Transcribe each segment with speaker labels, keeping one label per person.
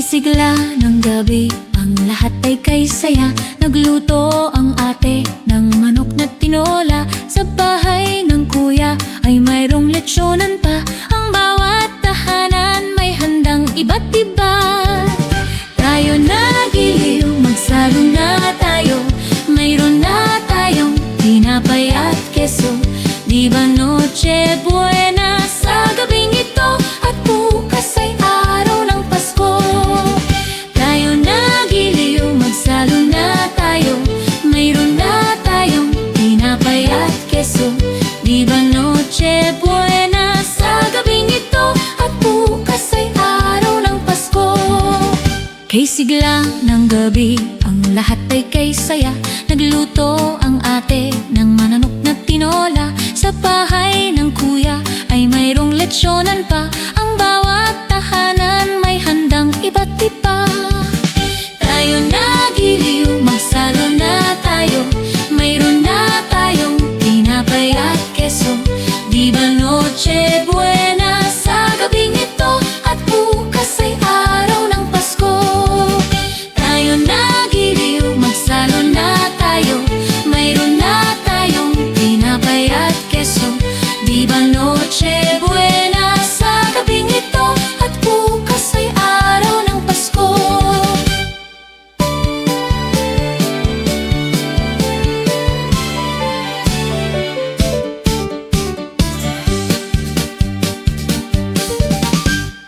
Speaker 1: sigla ng gabi, ang lahat ay kay saya. Nagluto ang ate ng manok na tinola. Sa bahay ng kuya ay mayroong lechyonan pa. Ang bawat tahanan may handang iba't iba. Tayo nagiliw, magsalo na tayo. Mayroon na tayong tinapay at keso. Di ba Noche Buena sa gabing ito? At bukas ay araw ng Pasko. Tayo nagiliw, magsalo na tayo. Mayroon na tayong tinapay at keso. Di ba Noche Buena sa gabing ito? At bukas ay araw ng Pasko. Kay sigla ng gabi, ang lahat ay kay saya. Nagluto ang ate ng mananok na tinola. Sa bahay ng kuya ay mayroong lechyonan pa. Ang bawat tahanan may handang iba't iba. Tayo nagiliw, magsalo na tayo. Mayroon na tayong tinapay at keso. Di ba Noche Buena sa gabing ito? At bukas ay araw ng Pasko. Tayo nagiliw, magsalo na tayo. Mayroon na tayong tinapay at keso. Di ba Noche Buena sa gabing ito? At bukas ay araw ng Pasko.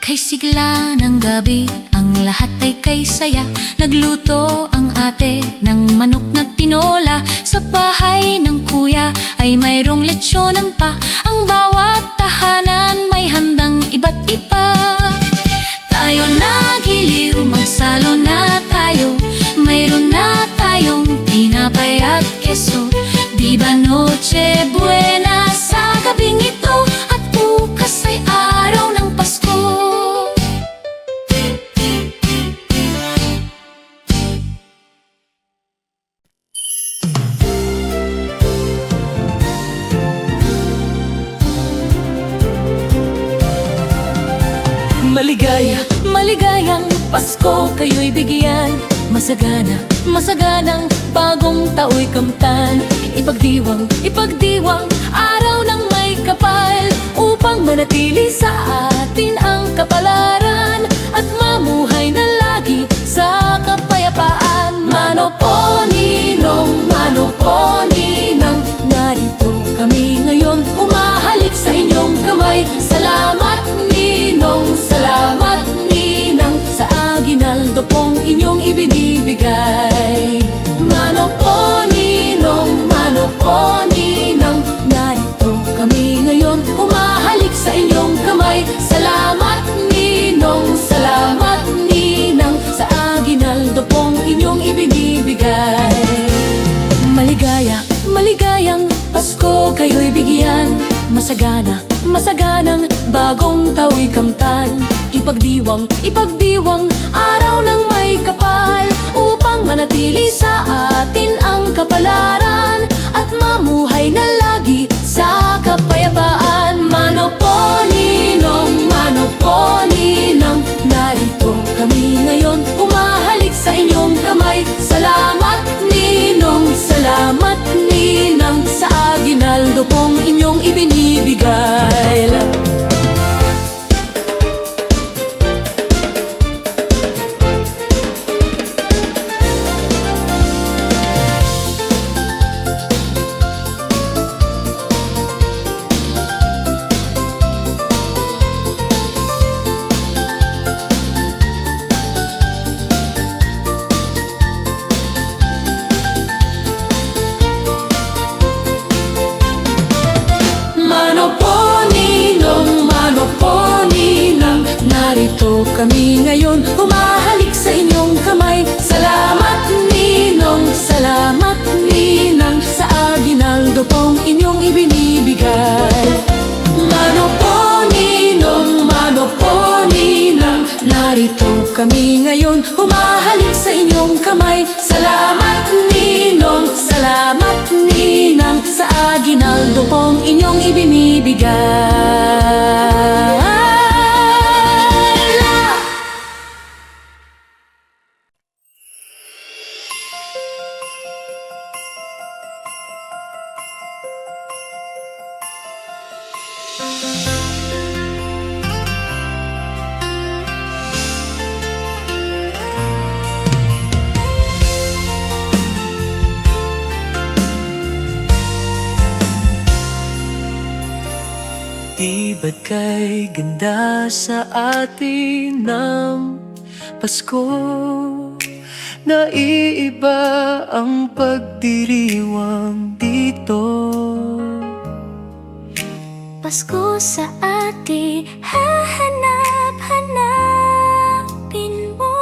Speaker 1: Kay sigla ng gabi, ang lahat ay kay saya. Nagluto ang ate ng manok na tinola. Sa bahay ng kuya ay mayroong lechyonan pa. Ang bawat tahanan may handang iba't iba. Tayo nagiliw, magsalo na tayo. Mayroon na tayong tinapay at keso. Di ba Noche Buena sa gabing ito? At bukas ay araw ng Pasko.
Speaker 2: Maligaya, maligayang Pasko kayo'y bigyan. Masagana, masaganang bagong tao'y kamtan. Ipagdiwang, ipagdiwang araw ng may kapal, upang manatili sa atin ang kapalaran at mamuhay na lagi sa kapayapaan. Mano po ninong, mano po ninang, narito kami ngayon, umahalik sa inyong kamay. Salamat ninong, salamat ninang, sa aginaldo pong inyong ibinibigay. Mano po ninong, mano po ninang, narito kami ngayon, umahalik sa inyong kamay. Salamat ninong, salamat ninang, sa aginaldo pong inyong ibinibigay. Maligaya, maligayang Pasko kayo'y bigyan. Masagana, masaganang bagong tao'y kamtan. Ipagdiwang, ipagdiwang araw ng may kapal, upang manatili sa atin ang kapalaran at mamuhay na lagi sa kapayapaan. Mano po ninong, mano po ninang, narito kami ngayon, umahalik sa inyong kamay. Salamat ninong, salamat ninang, sa aginaldo pong inyong ibinibigay. Narito kami ngayon, humahalik sa inyong kamay. Salamat ninong, salamat ninang, sa aginaldo pong inyong ibinibigay. Mano po ninong, mano po ninang, narito kami ngayon, humahalik sa inyong kamay. Salamat ninong, salamat ninang, sa aginaldo pong inyong ibinibigay. Di ba't kay ganda sa atin ng Pasko? Naiiba ang pagdiriwang dito.
Speaker 1: Pasko sa ate, hahanap-hanapin mo.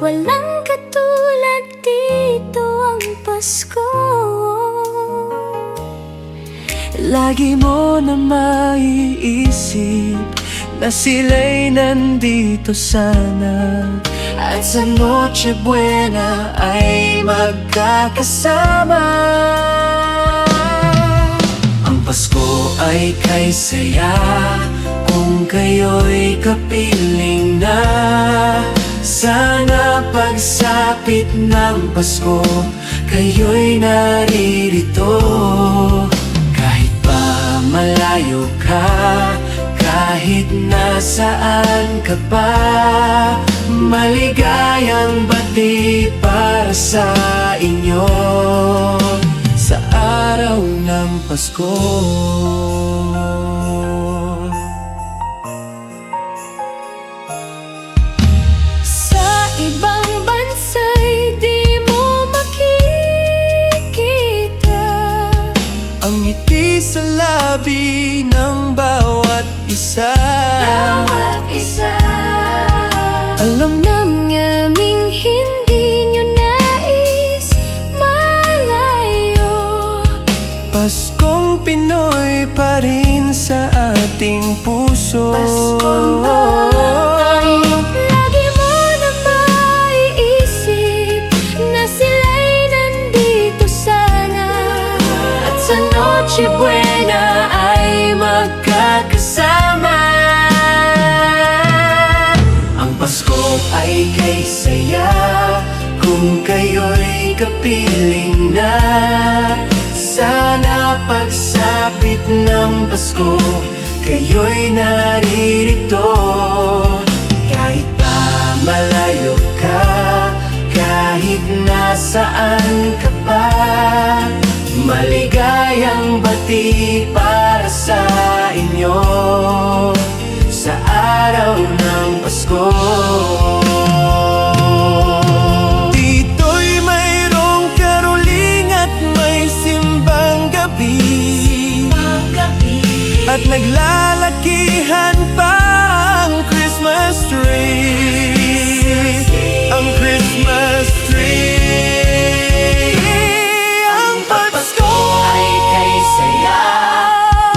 Speaker 1: Walang katulad dito ang Pasko.
Speaker 2: Lagi mo na maiisip na sila'y nandito sana, at sa Noche Buena ay magkakasama. Ang Pasko ay kay saya kung kayo'y kapiling na. Sana pagsapit ng Pasko, kayo'y naririto. Kahit pa malayo ka, kahit nasaan ka pa, maligayang bati para sa inyo sa araw ng Pasko.
Speaker 1: Sa ibang bansa'y di mo makikita
Speaker 2: Ang ngiti sa labi ng bawat isa.
Speaker 1: Alam ng aming hindi nyo nais malayo.
Speaker 2: Paskong Pinoy pa rin sa ating puso.
Speaker 1: Paskong bahay, lagi mo na maiisip na sila'y nandito sana, at sa Noche Buena ay magkakasama.
Speaker 2: Ang Pasko ay kay saya kung kayo'y kapiling na. Sana pagsapit ng Pasko, kayo'y naririto. Kahit pa malayo ka, kahit nasaan ka pa, maligayang bati para sa inyo sa araw ng Pasko. Dito'y mayroong karoling at may simbang gabi, at naglalakihan pa ang Christmas tree. Ang Christmas tree. Ang Pasko ay kay saya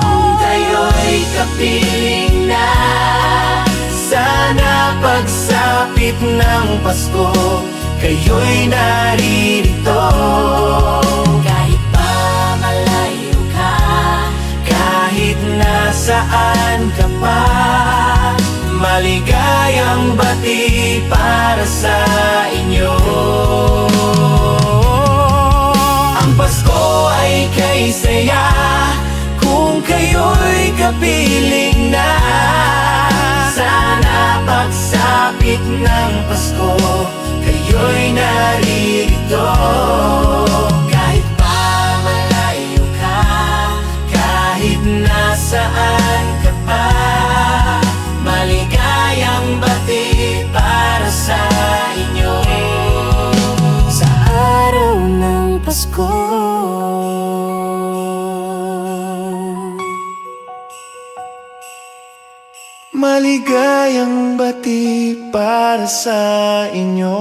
Speaker 2: kung kayo'y kapiling na. Sana pagsapit ng Pasko, kayo'y naririto. Kahit pa malayo ka, kahit nasaan ka pa, maligayang bati para sa inyo. Ang Pasko ay kay saya kung kayo'y kapiling na. Sana pagsapit ng Pasko, kayo'y naririto. Kahit pa malayo ka, kahit nasaan ka pa, maligayang bati para sa inyo sa araw ng Pasko. Maligayang bati para sa inyo.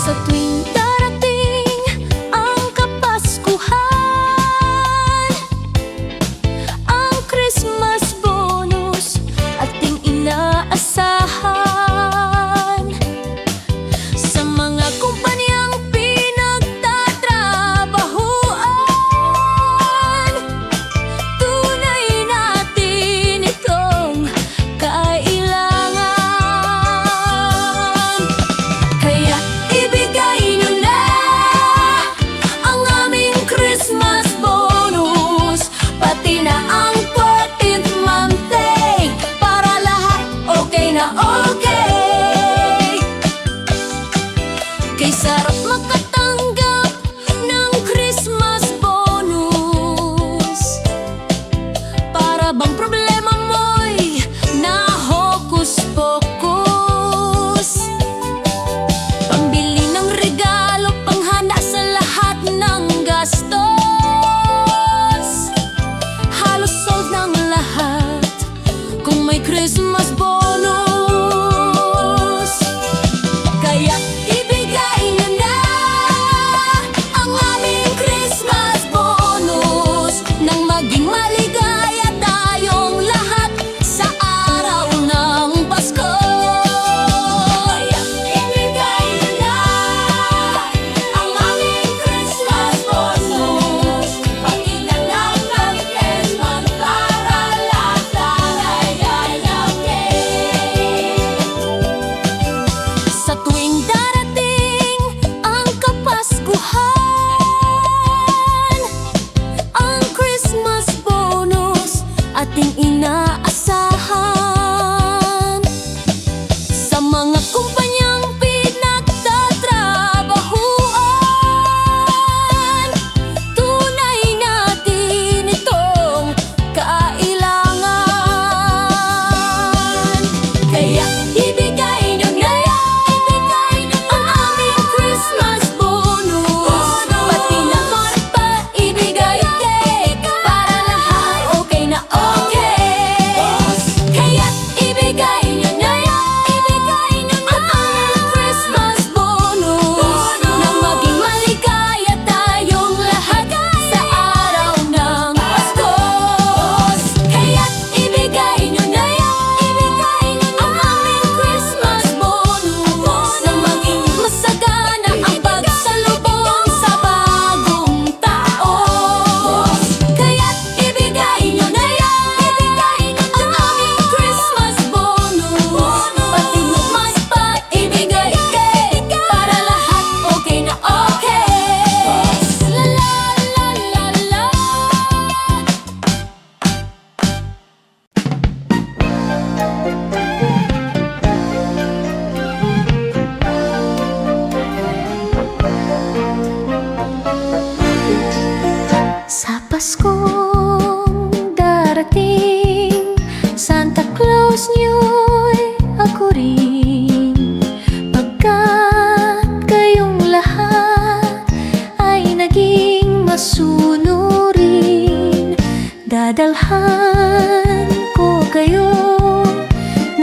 Speaker 1: Sa tuwing darating ating inaasahan. Sa mga kumpanyang pinagtatrabahuan, tunay natin itong kailangan. Kaya ibigay nyo na ang aming Christmas bonus, pati naman pa ibigay cake para lahat okay na okay. Kaya ibigay nyo na ang aming Christmas bonus, na maging maligaya tayong lahat sa araw ng Pasko. Kaya ibigay nyo na ang aming Christmas bonus, na maging masagana ang pagsalubong sa bagong taon. Kaya ibigay nyo na ang aming Christmas bonus, pati mas pa ibigay cake para lahat okay na okay. La la la la la. Sa Paskong darating, Santa Claus nyo'y ako rin. Pagkat kayong lahat ay naging masunurin, dadalhan ko kayo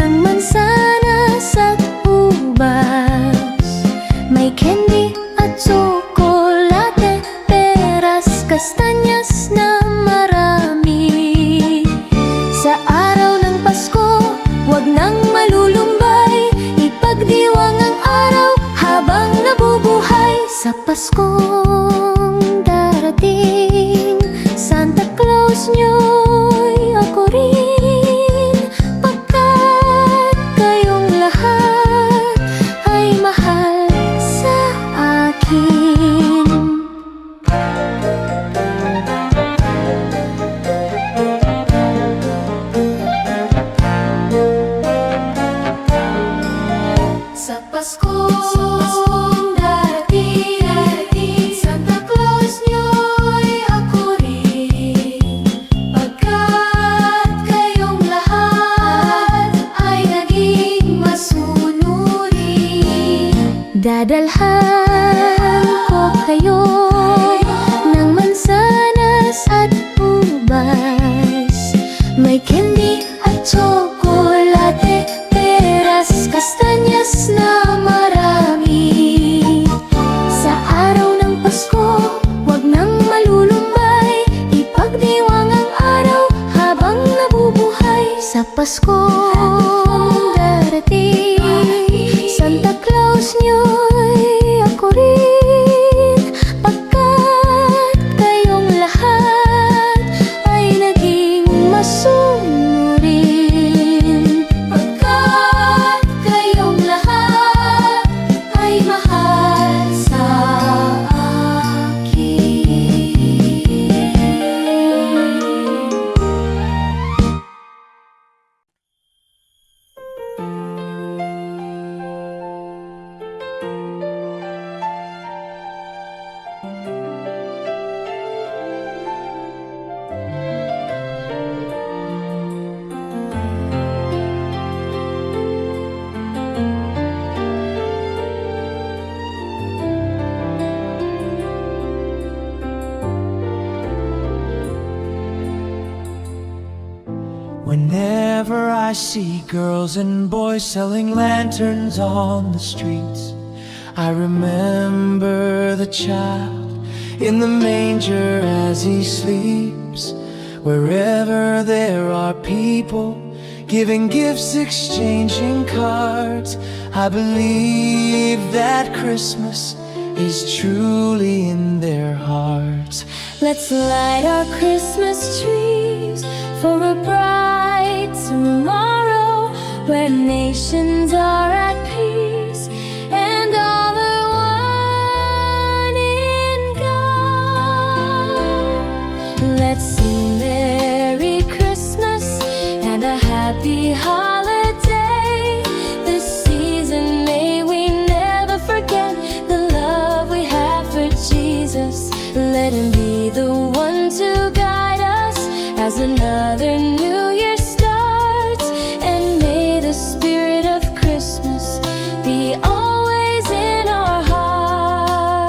Speaker 1: ng mansanas at ubas. May candy at tsokolate, peras, kastanyas na marami. Sa araw ng Pasko, wag nang malulumbay, ipagdiwang ang araw habang nabubuhay. Sa Paskong darating, Santa Claus nyo'y ako rin. Pagkat kayong lahat ay mahal sa akin. Sa Paskong darating, Santa Claus nyo'y ako rin. Pagkat kayong lahat ay naging masunurin, dadalhan ko kayo ng mansanas at ubas. May candy at tsokolate, peras, kastanyas na marami. Sa araw ng Pasko, wag nang malulumbay, ipagdiwang ang araw habang nabubuhay. Sa Paskong darating, Santa Claus nyo'y ako rin. Pagkat kayong lahat ay naging masunurin, pagkat kayong lahat ay mahal sa
Speaker 2: Whenever I see girls and boys selling lanterns on the streets, I remember the child in the manger as he sleeps. Wherever there are people giving gifts, exchanging cards, I believe that Christmas is truly in their hearts.
Speaker 1: Let's light our Christmas trees for a bright tomorrow, where nations are at peace and all are one in God. Let's sing Merry Christmas Let him be the one to guide us as another new year starts. And may the spirit of Christmas be always in our hearts.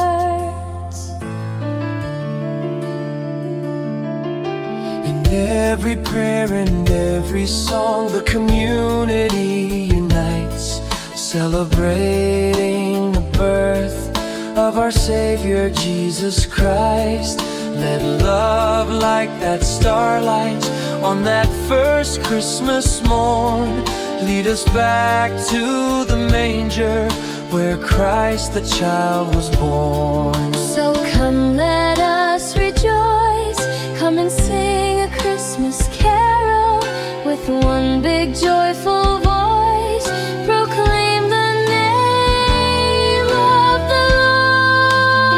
Speaker 2: In every prayer and every song, the community unites, celebrating the birth of our Savior Jesus Christ. Let love like that starlight on that first Christmas morn lead us back to the manger where Christ the child was born.
Speaker 1: So come, let us rejoice, come and sing a Christmas carol with one big joyful voice. Proclaim the name of the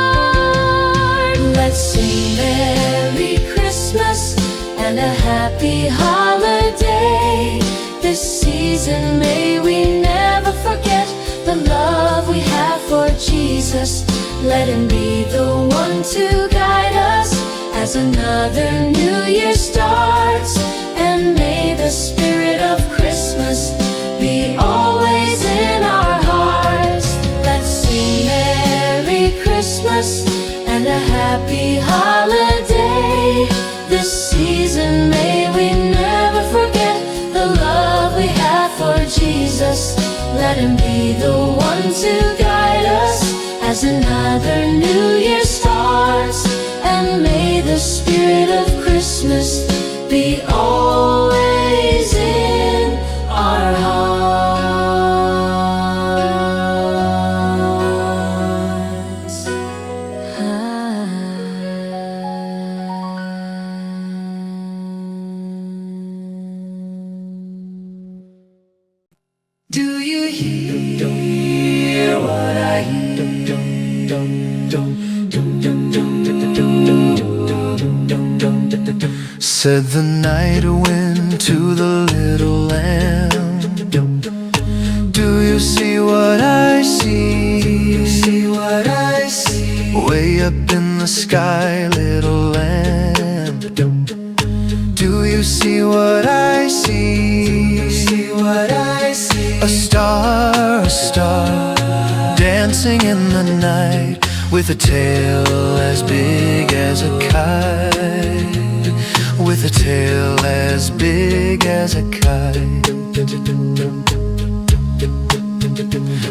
Speaker 1: Lord. Let's sing Merry Christmas and a happy holiday. This season may we never forget the love we have for Jesus. Let him be the one to guide us as another new year starts. And may the spirit of Christmas be always in our hearts. Let's sing Merry Christmas and a happy holiday. This season may we never forget the love we have for Jesus. Let him be the one to guide us as another new year starts. And may the spirit of Christmas be always in our hearts.
Speaker 2: Do you hear what I hear? Said the night wind to the little lamb. Do you see what I see? See what I see? Way up in the sky, little lamb. Do you see what I see? See what I see? A star, dancing in the night, with a tail as big as a kite. With a tail as big as a kite.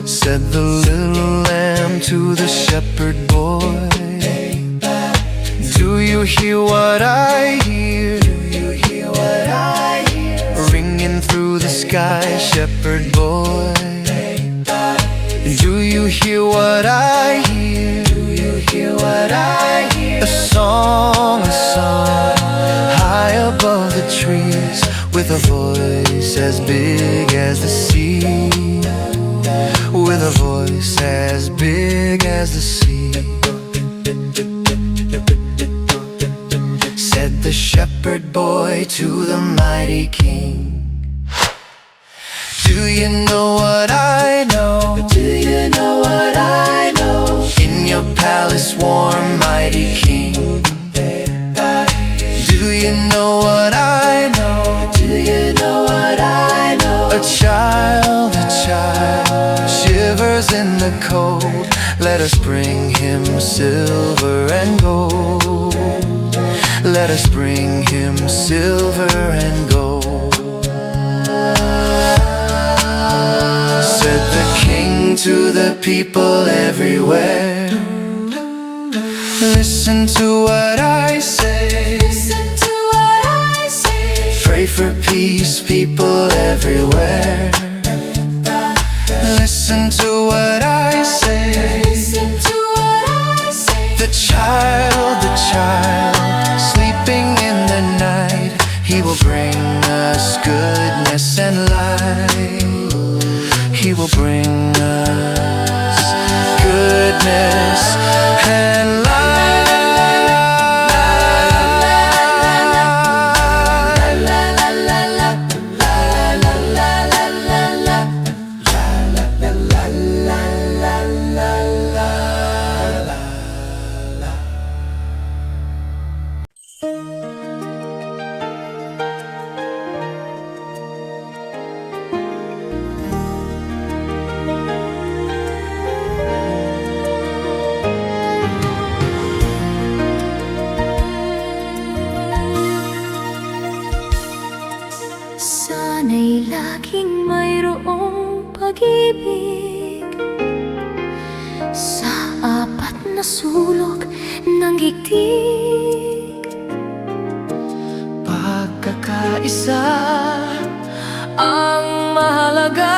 Speaker 2: Said the little lamb to the shepherd boy, do you hear what I hear? Do you hear what I hear? Ringing through the sky, shepherd boy. Do you hear what I hear? Do you hear what I hear? A song, high above the trees, with a voice as big as the sea. With a voice as big as the sea. Said the shepherd boy to the mighty king, do you know what I know? Do you know what I know? In your palace warm, mighty king. Do you know what I know? Do you know what I know? A child shivers in the cold. Let us bring him silver and gold. Let us bring him silver and gold. Said the king to the people everywhere, listen to what I say.
Speaker 1: Listen to what I say.
Speaker 2: Pray for peace, people everywhere. Listen to what I say.
Speaker 1: Listen to what I say.
Speaker 2: The child, sleeping in the night, he will bring us goodness and light. He will bring us goodness and light.
Speaker 1: pag-ibig sa apat na sulok ng higdig.
Speaker 2: Pagkakaisa ang mahalaga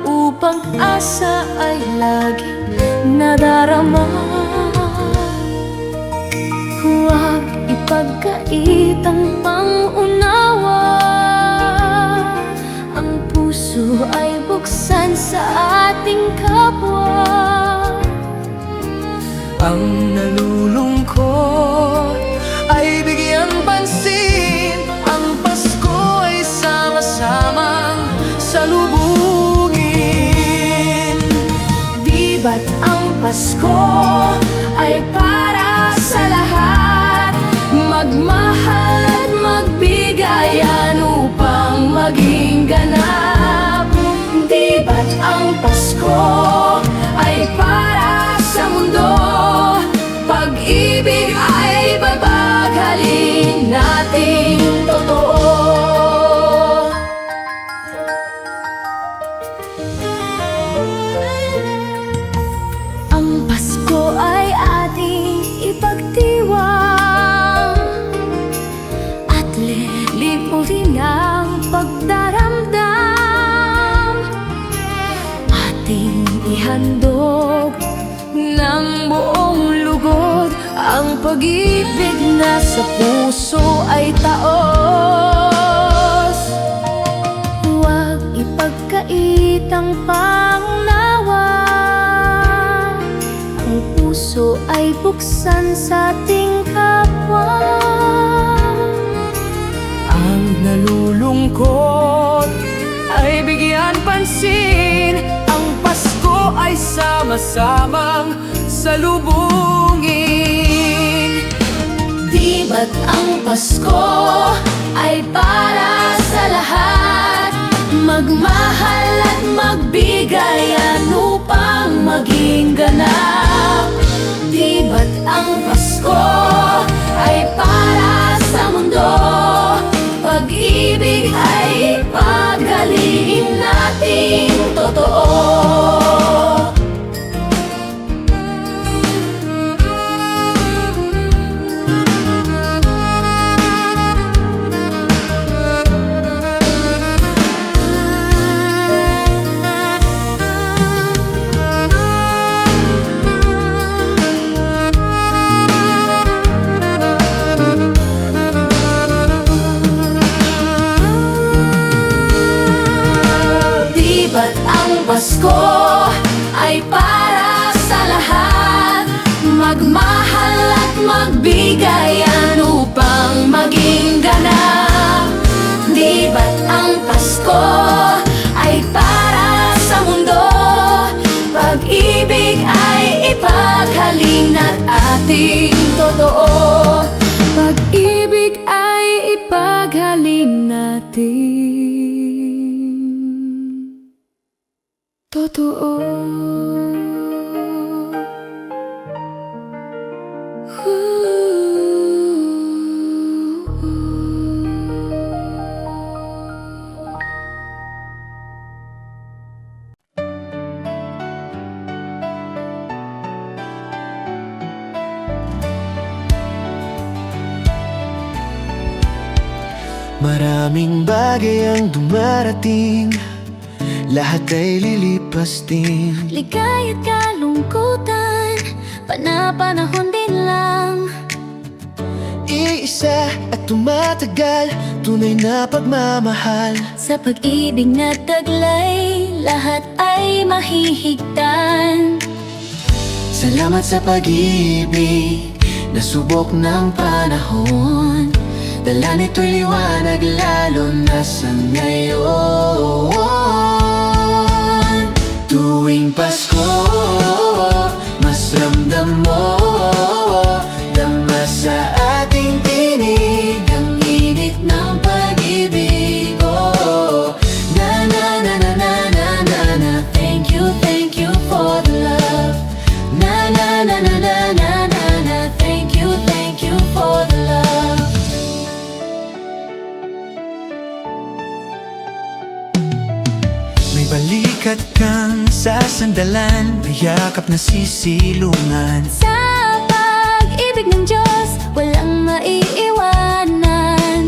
Speaker 2: upang asa ay laging nadarama.
Speaker 1: Huwag ipagkait ang pangunawa. Ang puso ay buksan sa ating kapwa.
Speaker 2: Ang nalulungkot ay bigyan pansin. Ang Pasko ay sama-samang salubungin.
Speaker 1: Di ba't ang Pasko ay para sa lahat? Magmahal at magbigayan upang maging ganap. Di ba't ang Pasko ay para sa mundo? Pag-ibig ay babaghalin nating totoo. Ang Pasko ay ating ipagdiwang at lilimutin ang pagdaramdam. Ating ihandog ng buong lugod ang pag-ibig na sa puso ay taos. Huwag ipagkait ang pangunawa. Ang puso ay buksan sa ating kapwa.
Speaker 2: Ang nalulungkot ay bigyan pansin. Ang Pasko ay sama-samang salubungin.
Speaker 1: Di ba't ang Pasko ay para sa lahat? Magmahal at magbigayan upang maging ganap. Di ba't ang Pasko ay para sa mundo? Pag-ibig ay ipaghalin nating totoo. Ba't ang Pasko ay para sa lahat? Magmahal at magbigayan upang maging ganap. Di ba't ang Pasko ay para sa mundo? Pag-ibig ay ipaghalin at ating totoo. Pag-ibig ay ipaghalin natin totoo.
Speaker 2: Maraming bagay ang dumarating, lahat ay lilipas din.
Speaker 1: Ligaya't kalungkutan, panapanahon din lang.
Speaker 2: Iisa at tumatagal, tunay na pagmamahal.
Speaker 1: Sa pag-ibig na taglay, lahat ay mahihigtan.
Speaker 2: Salamat sa pag-ibig, nasubok ng panahon. Dala nito'y liwanag lalo na sa ngayon. Tuwing Pasko, mas ramdam mo, dama sa ating tinig ang init ng pag-ibig. Oh, na na na na na na na na. Thank you for the love. Na na na na na na na na. Thank you for the love. May balikan agad kang sasandalan, may yakap na sisilungan.
Speaker 1: Sa pag-ibig ng Diyos, walang maiiwanan.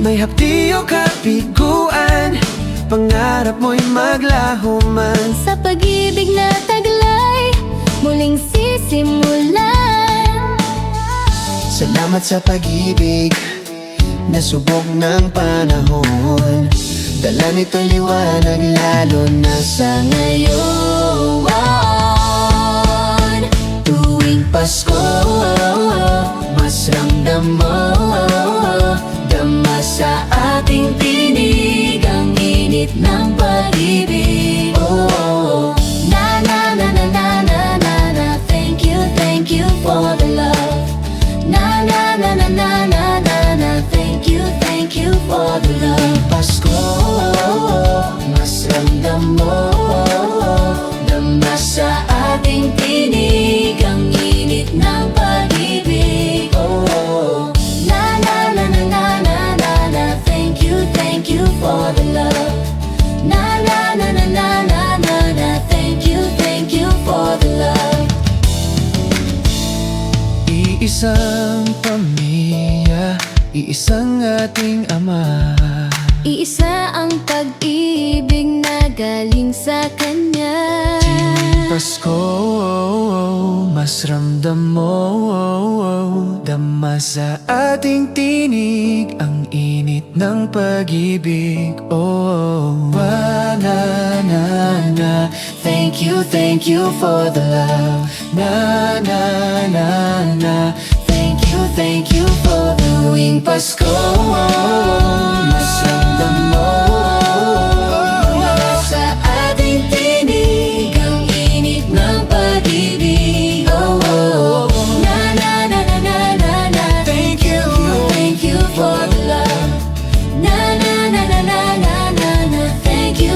Speaker 2: May hapdi o kabiguan, pangarap mo'y maglaho man.
Speaker 1: Sa pag-ibig na taglay, muling sisimulan.
Speaker 2: Salamat sa pag-ibig, nasubok ng panahon. Dala nito'y liwanag lalo na sa ngayon. Tuwing Pasko, mas ramdam mo, dama sa ating tinig ang init ng pag-ibig. Oh,
Speaker 1: Na na na na na na na na, thank you for the love. Na na na na na na na na, thank you for the love.
Speaker 2: Pasko, mas ramdam mo,
Speaker 1: Dama sa ating tinig ang init ng pag-ibig.
Speaker 2: oh,
Speaker 1: Na na na na na na na na, thank you for the love. Na na na na na na na na, thank you for the love.
Speaker 2: iisang pamilya, iisang ating Ama.
Speaker 1: Iisa ang pag-ibig na galing sa Kanya.
Speaker 2: Pasko, mas ramdam mo, dama sa ating tinig ang init ng pag-ibig. Oh, na na na, thank you for the love. Na na na na, thank you for the tuwing Pasko. Mas ramdam mo,
Speaker 1: Sa ating tinig ang init ng pag-ibig. Oh, oh, oh. Na na na na na na na,
Speaker 2: thank you
Speaker 1: for the love. Na na na na na na na na, thank you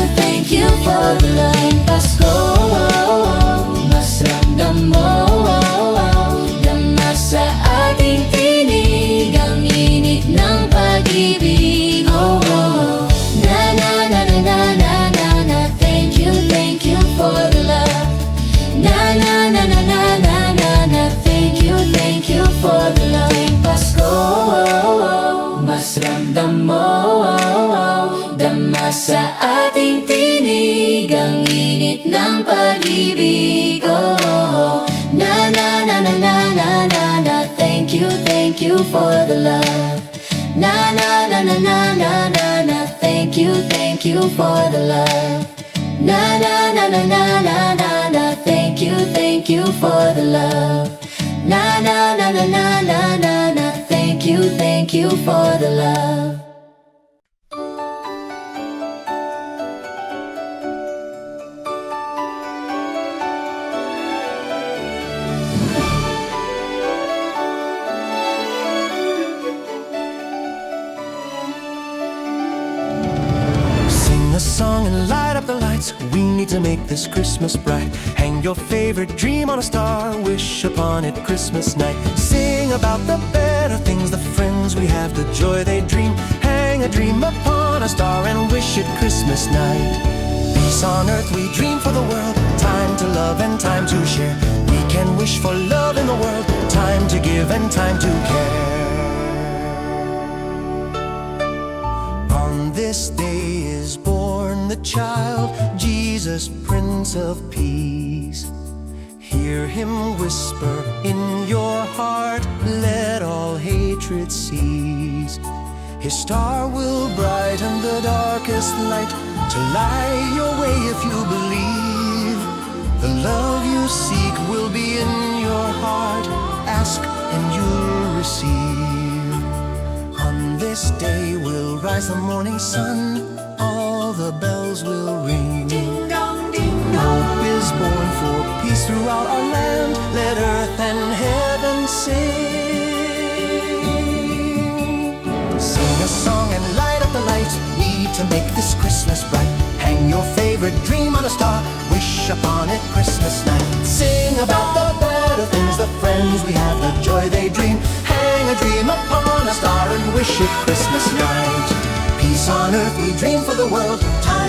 Speaker 1: for the love. Pasko, mas ramdam mo, dama sa ating tinig ang init ng pag-ibig. Oh, oh. Na na na na na na na na, thank you for the love. Na na na na na na na na, thank you for the love. Pasko, mas ramdam mo, dama sa ating tinig ang init ng pag-ibig. Oh, na na na na na na na na, thank you for the love. Na na na na na na na na, thank you for the love. Na na na na na na na na, thank you for the love. Na na na na na na na na, thank you for the love.
Speaker 2: Sing a song and light up the lights. We need to make this Christmas bright. Hang your favorite dream on a star. Wish upon it Christmas night. Sing about the better things, the friends we have, the joy they dream. Hang a dream upon a star and wish it Christmas night. Peace on earth we dream for the world. Time to love and time to share. We can wish for love in the world. Time to give and time to care. On this day is born the child, Jesus, Prince of Peace. Hear him whisper in your heart, let all hatred cease. His star will brighten the darkest light, to light your way if you believe. The love you seek will be in your heart. Ask and you'll receive. On this day will rise the morning sun. All the bells will ring.
Speaker 1: Ding dong, ding
Speaker 2: Hope is born for peace throughout our land. Let earth and heaven sing. Sing a song and light up the lights. Need to make this Christmas bright. Hang your favorite dream on a star. Wish upon it Christmas night. Sing about the better things, the friends we have, the joy they dream. Hang a dream upon a star and wish it Christmas night. Peace on earth we dream for the world. Time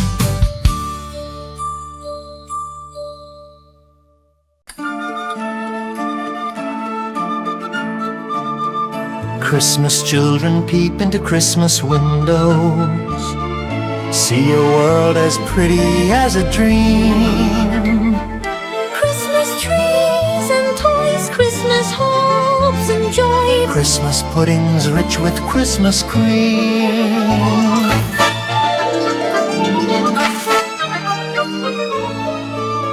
Speaker 3: Christmas children peep into Christmas windows, see a world as pretty as a dream.
Speaker 1: Christmas trees and toys, Christmas hopes and joy.
Speaker 3: Christmas puddings rich with Christmas cream.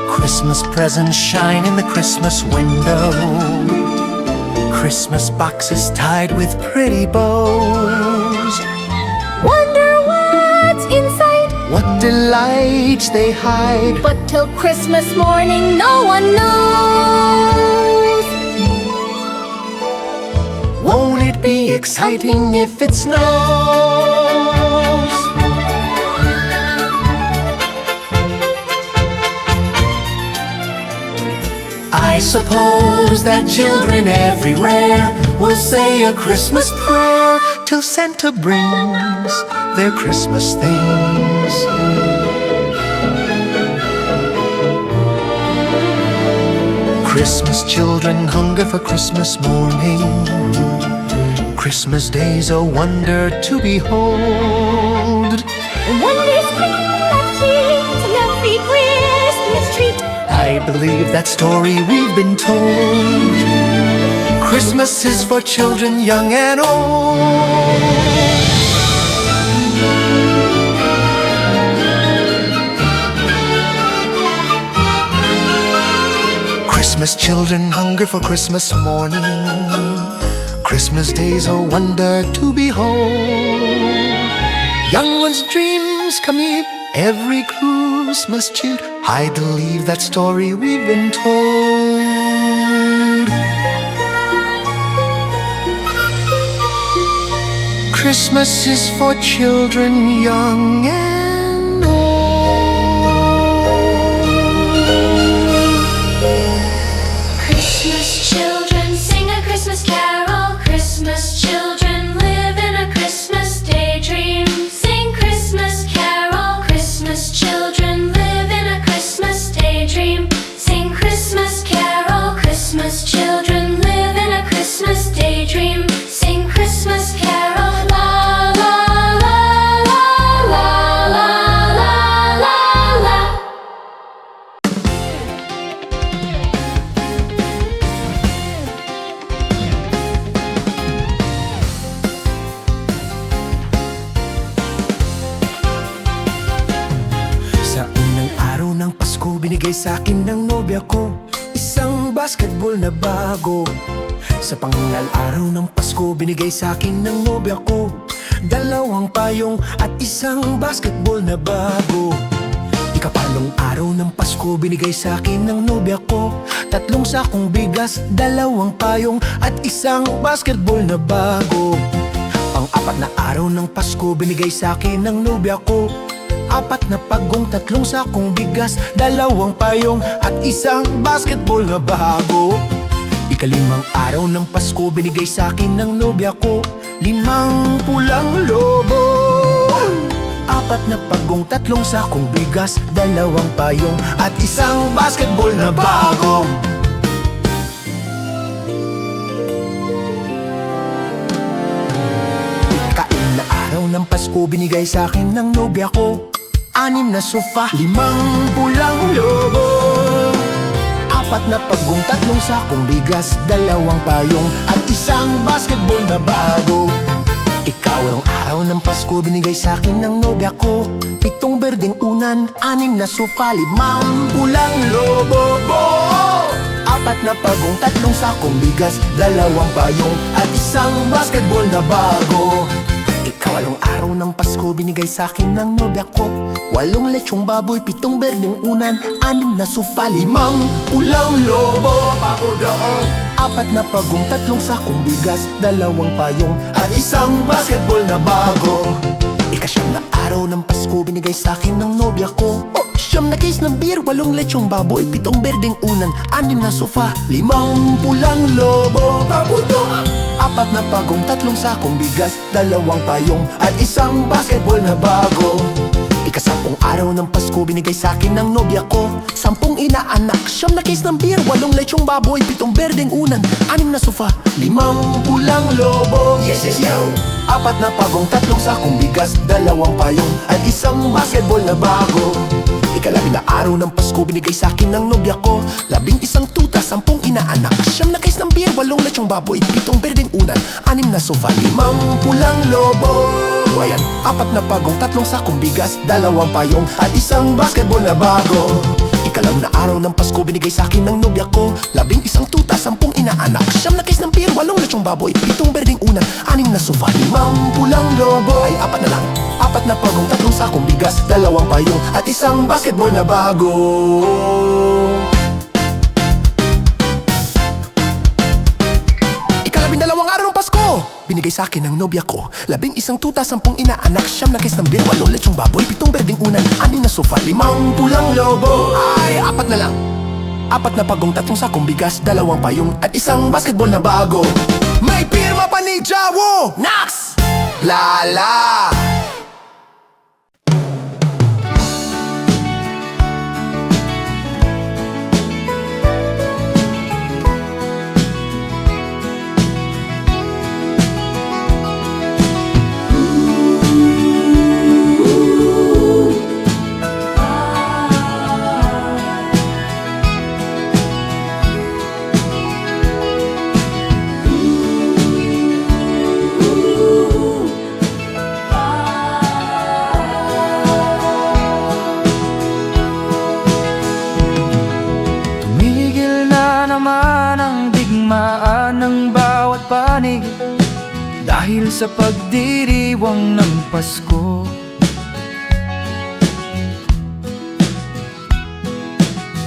Speaker 3: Christmas presents shine in the Christmas window, Christmas boxes tied with pretty bows.
Speaker 1: Wonder what's inside,
Speaker 3: What delights they hide,
Speaker 1: but till Christmas morning no one knows.
Speaker 3: won't it be exciting if it snows? I suppose that children everywhere will say a Christmas prayer till Santa brings their Christmas things. Christmas children hunger for Christmas morning. Christmas day's a wonder to behold.
Speaker 1: Wonders spring that keeps an every Christmas treat.
Speaker 3: I believe that story we've been told. Christmas is for children young and old. Christmas children hunger for Christmas morning. Christmas day's a wonder to behold. Young ones' dreams come here every Christmas cheer. I believe that story we've been told. Christmas is for children young and old.
Speaker 1: Christmas children sing a Christmas carol. Christmas children live in a Christmas daydream. Sing Christmas carol. Christmas children live in a Christmas daydream. Sing Christmas carol. Christmas children live in a Christmas daydream. Sing Christmas carol. La la la la la la la la la.
Speaker 3: Sa unang araw ng Pasko, binigay sa akin ng nobya ko isang basketball na bago. Sa pangal araw ng Pasko, binigay sa akin ng nobya ko dalawang payong at isang basketball na bago. Ikapalong araw ng Pasko, binigay sa akin ng nobya ko tatlong sakong bigas, dalawang payong at isang basketball na bago. Pang-apat na araw ng Pasko, binigay sa akin ng nobya ko apat na pagong, tatlong sakong bigas, dalawang payong at isang basketball na bago. Ikalimang araw ng Pasko, binigay sa akin ng nobya ko limang pulang lobo, apat na pagong, tatlong sakong bigas, dalawang payong at isang basketball na bago. Ikain na araw ng Pasko, binigay sa akin ng nobya ko anim na sofa, limang pulang lobo, apat na pagong, tatlong sakong bigas, dalawang payong at isang basketball na bago. Ikaw araw ng Pasko, binigay sa akin ng nobya ko pitong berdeng unan, anim na sofa, limang pulang lobo, apat na pagong, tatlong sakong bigas, dalawang payong at isang basketball na bago. Ikawalong araw ng Pasko, binigay sa akin ng nobya ko walong lechong baboy, pitong berdeng unan, anim na sofa, limang pulang lobo, apat na pagong, tatlong sakong bigas, dalawang payong at isang basketball na bago. Ikasyam na araw ng Pasko, binigay sa akin ng nobya ko siyam na case ng beer, walong lechong baboy, pitong berdeng unan, anim na sofa, limang pulang lobo, apat na pagong, tatlong sakong bigas, dalawang payong at isang basketball na bago. Ika-10 araw ng Pasko, binigay sa'kin ng nobya ko. 10 inaanak, 9 na case ng beer, 8 lechong baboy, 7 berdeng unan, 6 na sofa, 5 pulang lobo. Yes, yes, yo! 4 na pagong, 3 sakong bigas, 2 payong, at 1 basketball na bago. Ika-10 na araw ng Pasko, binigay sa'kin ng nobya ko. 11 tuta, 10 inaanak, 9 na case ng beer, 8 lechong baboy, 7 berdeng unan, 6 na sofa, 5 pulang lobo. Ayan, 4 na pagong, 3 sakong bigas, 2 payong, at 1 basketball na bago. Ika-9 na araw ng Pasko, binigay sa'kin ng nobya ko. 11 tuta, 10 inaanak, 9 na case ng beer, 8 lechong baboy, 7 berdeng unan, 6 na sofa, 5 pulang lobo. Ay, 4 na lang, 4 na pagong, 3 sakong bigas, 2 payong, at 1 basketball na bago. Ika-12 araw ng Pasko, binigay sa'kin ng nobya ko. 11 tuta, 10 inaanak, 9 na case ng beer, 8 lechong baboy, 7 berdeng unan, 6 na sofa, 5 pulang lobo. Ay, 4 na lang, 4 na pagong, 3 sakong bigas, 2 payong, at 1 basketball na bago. May pirma pa ni Jawo Nax Lala.
Speaker 2: Ng bawat panig dahil sa pagdiriwang ng Pasko.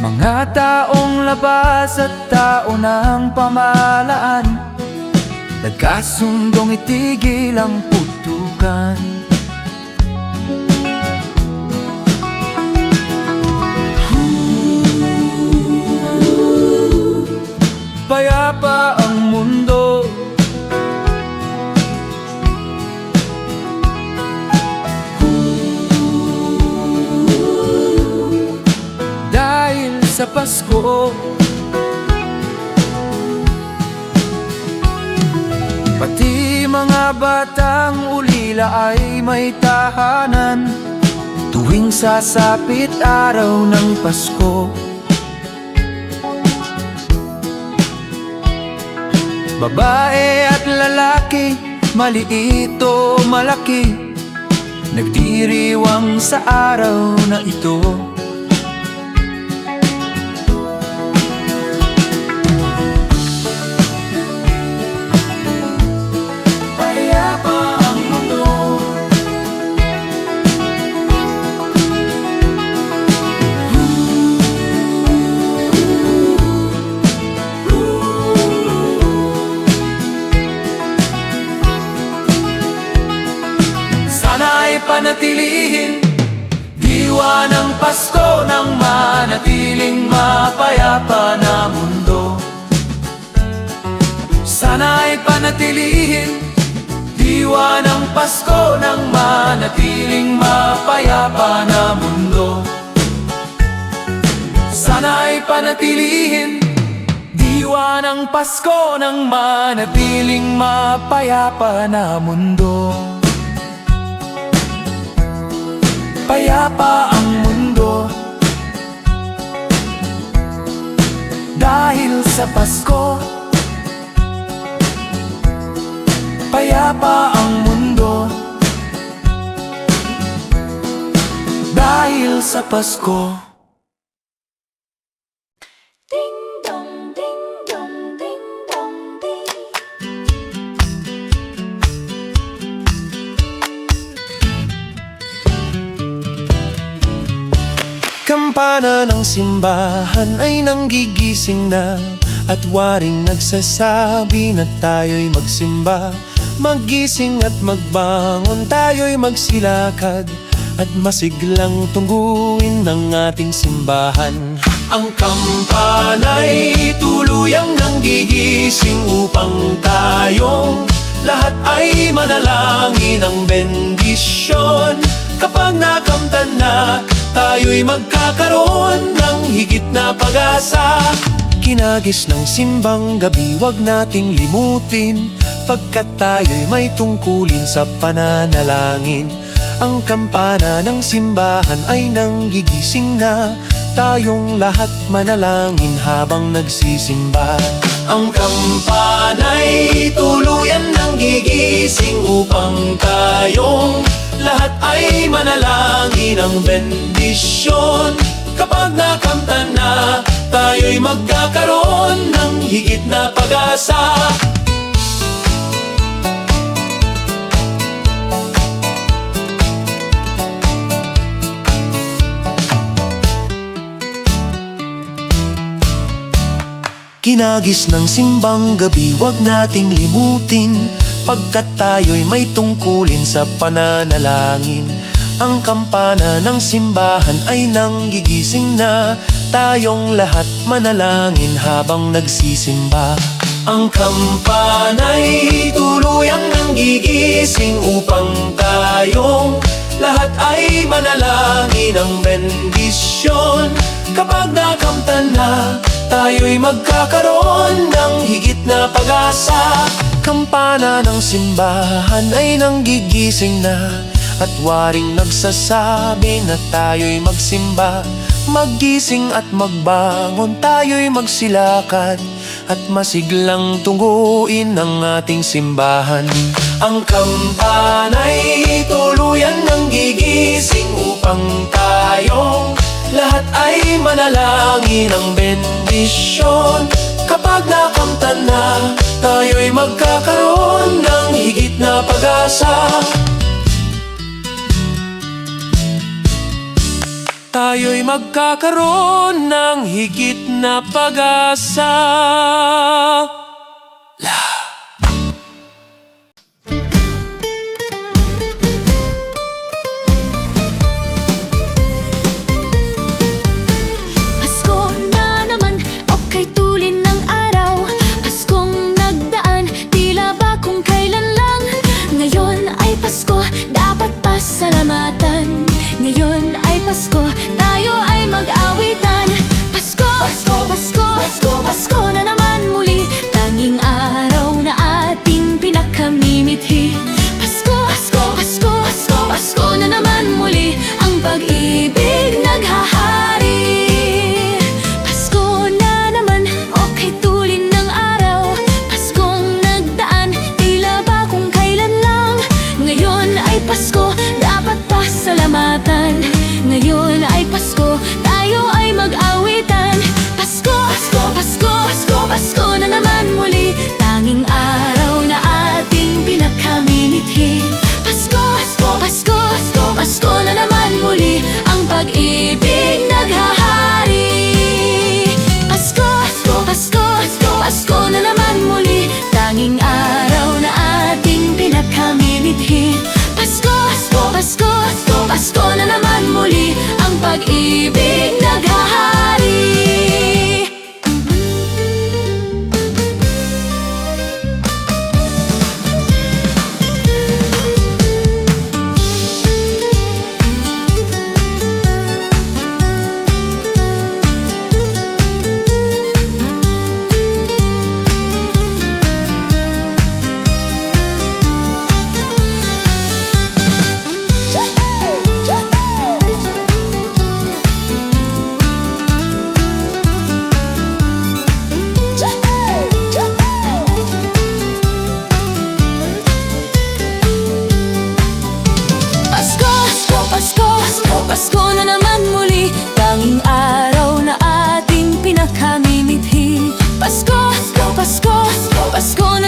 Speaker 2: Mga taong labas at tao ng pamahalaan nagkasundong itigil ang putukan. Payapa ang mundo, dahil sa Pasko. Pati mga batang ulila ay may tahanan tuwing sasapit araw ng Pasko. Babae at lalaki, maliit o malaki, nagdiriwang sa araw na ito. Payapa ang mundo, panatilihin diwa ng Pasko ng manatiling mapayapa na mundo. Sana'y panatilihin diwa ng Pasko ng manatiling mapayapa na mundo. Sana'y panatilihin diwa ng Pasko ng manatiling mapayapa na mundo. Payapa ang mundo dahil sa Pasko. Payapa ang mundo dahil sa Pasko.
Speaker 1: Ding dong, ding dong, ding dong, ding.
Speaker 3: Kampana ng simbahan ay nanggigising na, at waring nagsasabi na tayo'y magsimba. Magising at magbangon, tayo'y magsilakad, at masiglang tungguin ng ating simbahan. Ang kampana'y tuluyang nanggigising upang tayong lahat ay manalangin ng bendisyon.
Speaker 2: Kapag nakamtan na, tayo'y magkakaroon ng higit na pag-asa. Kinagis ng simbang gabi, wag nating limutin, pagkat tayo'y may tungkulin sa pananalangin. Ang kampana ng simbahan ay nanggigising na, tayong lahat manalangin habang nagsisimba. Ang kampana'y tuluyan ng gigising upang tayong lahat ay manalangin ng bendisyon. Kapag nakamtan na, tayo'y magkakaroon ng higit na pag-asa. Kinagis ng simbang gabi, wag nating limutin, pagkat tayo'y may tungkulin sa pananalangin. Ang kampana ng simbahan ay nanggigising na, tayong lahat manalangin habang nagsisimba. Ang kampana'y tuluyang nanggigising upang tayong lahat ay manalangin ng bendisyon. Kapag nakamtan na, tayo'y magkakaroon ng higit na pag-asa. Kampana ng simbahan ay nanggigising na, at waring nagsasabi na tayo'y magsimba. Maggising at magbangon, tayo'y magsilakad, at masiglang tunguin ang ating simbahan. Ang kampana'y tuluyan nanggigising upang tayong lahat ay manalangin ng bendisyon. Kapag nakamtan na, tayo'y magkakaroon ng higit na pag-asa. Tayo'y magkakaroon ng higit na pag-asa.
Speaker 1: Salamatan. Ngayon ay Pasko, tayo ay mag-awitan. Pasko, Pasko, Pasko, Pasko, Pasko na naman muli, tanging araw na ating pinakamimithi. Pasko, Pasko, Pasko, Pasko, Pasko na naman muli, ang pag-ibig naghahari. Pasko na naman, okay tulin ng araw. Paskong nagdaan, tila ba kung kailan lang. Ngayon ay Pasko, salamatan. Ngayon ay Pasko, tayo ay mag-awitan. Pasko, Pasko, Pasko, Pasko, Pasko na naman muli, tanging araw na ating pinakamimithi. Pasko, Pasko, Pasko, Pasko, Pasko na naman muli, ang pag-ibig naghahari. Pasko, Pasko, Pasko, Pasko, Pasko na naman muli, tanging araw na ating pinakamimithi. Pasko, Pasko, Pasko, Pasko, Pasko na naman muli, ang pag-ibig naghahari. Pasko na naman muli, tanging araw na ating pinakamimithi. Pasko, Pasko, Pasko, Pasko na